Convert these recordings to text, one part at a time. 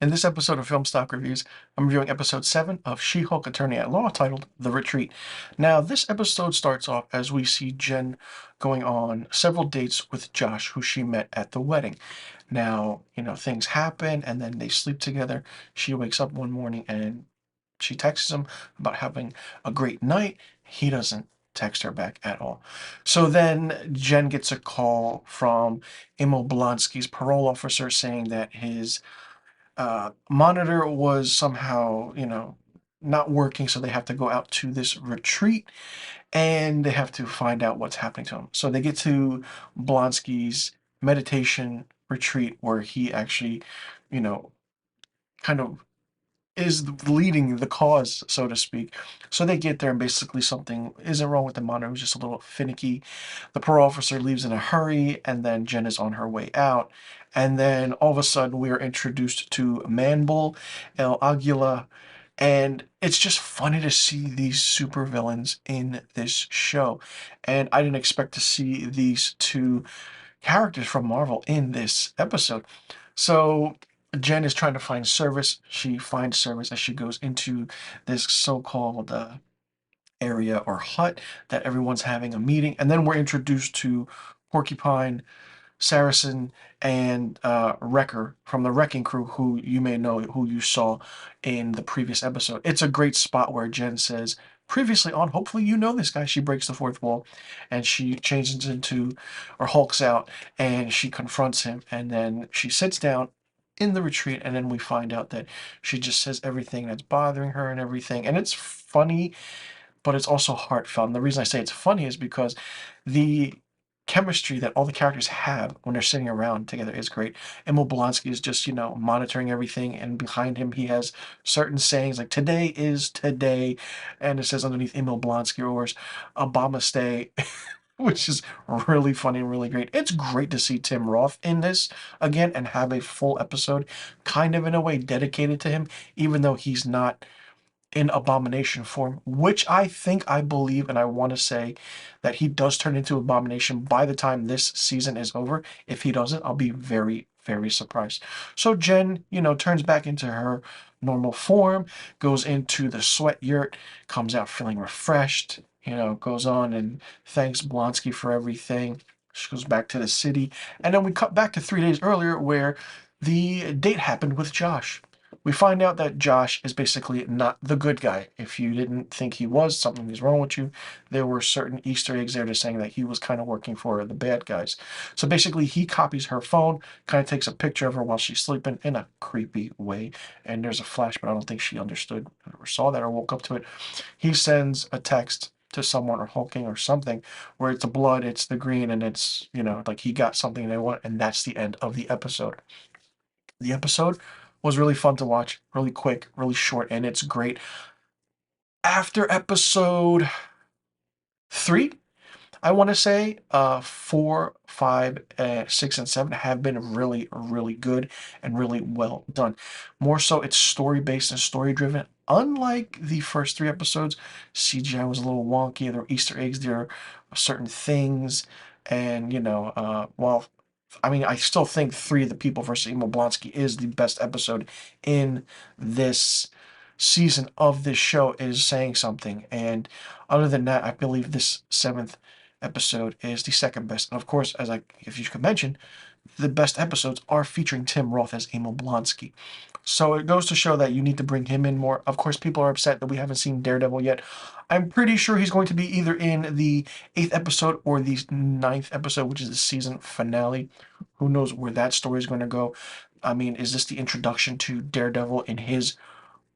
In this episode of Film Stock Reviews, I'm reviewing episode 7 of She-Hulk Attorney at Law titled The Retreat. Now, this episode starts off as we see Jen going on several dates with Josh, who she met at the wedding. Now, things happen and then they sleep together. She wakes up one morning and she texts him about having a great night. He doesn't text her back at all. So then Jen gets a call from Emil Blonsky's parole officer saying that his monitor was somehow, not working, so they have to go out to this retreat and they have to find out what's happening to him. So they get to Blonsky's meditation retreat where he actually, you know, kind of is leading the cause, so to speak. So they get there and basically something isn't wrong with the monitor. It was just a little finicky. The parole officer leaves in a hurry, and then Jen is on her way out. And then all of a sudden we are introduced to Manbull, El Aguila, and it's just funny to see these supervillains in this show. And I didn't expect to see these two characters from Marvel in this episode. So Jen is trying to find service. She finds service as she goes into this so-called area or hut that everyone's having a meeting. And then we're introduced to Porcupine, Saracen, and Wrecker from the Wrecking Crew, who you may know, who you saw in the previous episode. It's a great spot where Jen says, previously on, hopefully you know this guy. She breaks the fourth wall and she changes into, or hulks out, and she confronts him. And then she sits down in the retreat, and then we find out that she just says everything that's bothering her and everything. And it's funny, but it's also heartfelt. And the reason I say it's funny is because the chemistry that all the characters have when they're sitting around together is great. Emil Blonsky is just, monitoring everything, and behind him he has certain sayings like "today is today," and it says underneath Emil Blonsky or Obama stay, which is really funny and really great. It's great to see Tim Roth in this again and have a full episode, kind of in a way dedicated to him, even though he's not in Abomination form, which I believe, and I want to say that he does turn into Abomination by the time this season is over. If he doesn't, I'll be very, very surprised. So Jen, turns back into her normal form, goes into the sweat yurt, comes out feeling refreshed, goes on and thanks Blonsky for everything. She goes back to the city, and then we cut back to 3 days earlier where the date happened with Josh. We find out that Josh is basically not the good guy. If you didn't think he was, something is wrong with you. There were certain Easter eggs there to saying that he was kind of working for the bad guys. So basically, he copies her phone, kind of takes a picture of her while she's sleeping in a creepy way. And there's a flash, but I don't think she understood or saw that or woke up to it. He sends a text to someone or hulking or something where it's the blood, it's the green, and it's, like he got something they want, and that's the end of the episode. The episode was really fun to watch, really quick, really short, and it's great. After episode 3, I want to say 4, 5, 6, and 7 have been really, really good and really well done. More so, it's story-based and story-driven. Unlike the first 3 episodes, CGI was a little wonky. There were Easter eggs, there are certain things, and, while I still think Three of the People versus Emil Blonsky is the best episode in this season of this show. Is saying something. And other than that, I believe this 7th episode is the second best. And of course, if you could mention, the best episodes are featuring Tim Roth as Emil Blonsky. So it goes to show that you need to bring him in more. Of course, people are upset that we haven't seen Daredevil yet. I'm pretty sure he's going to be either in the 8th episode or the 9th episode, which is the season finale. Who knows where that story is going to go? Is this the introduction to Daredevil in his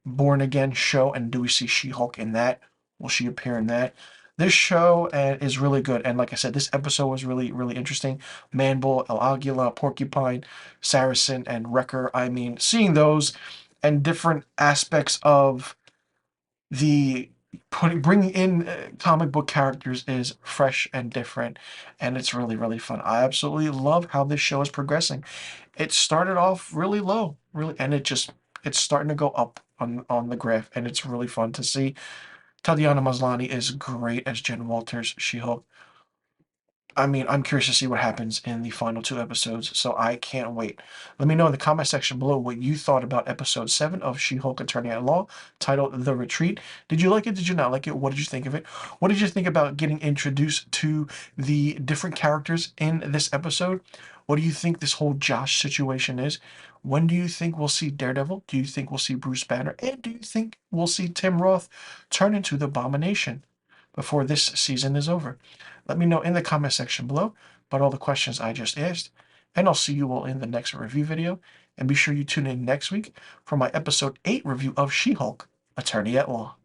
Born Again show? And do we see She-Hulk in that? Will she appear in that? This show is really good. And like I said, this episode was really, really interesting. Manbull, El Aguila, Porcupine, Saracen, and Wrecker. Seeing those and different aspects of the bringing in comic book characters is fresh and different, and it's really, really fun. I absolutely love how this show is progressing. It started off really low, really, and it's starting to go up on the graph, and it's really fun to see. Tatiana Maslany is great as Jen Walters, She-Hulk. I mean, I'm curious to see what happens in the final two episodes, so I can't wait. Let me know in the comment section below what you thought about episode 7 of She-Hulk Attorney at Law, titled The Retreat. Did you like it? Did you not like it? What did you think of it? What did you think about getting introduced to the different characters in this episode? What do you think this whole Josh situation is? When do you think we'll see Daredevil? Do you think we'll see Bruce Banner? And do you think we'll see Tim Roth turn into the Abomination before this season is over? Let me know in the comment section below about all the questions I just asked, and I'll see you all in the next review video. And be sure you tune in next week for my episode 8 review of She-Hulk, Attorney at Law.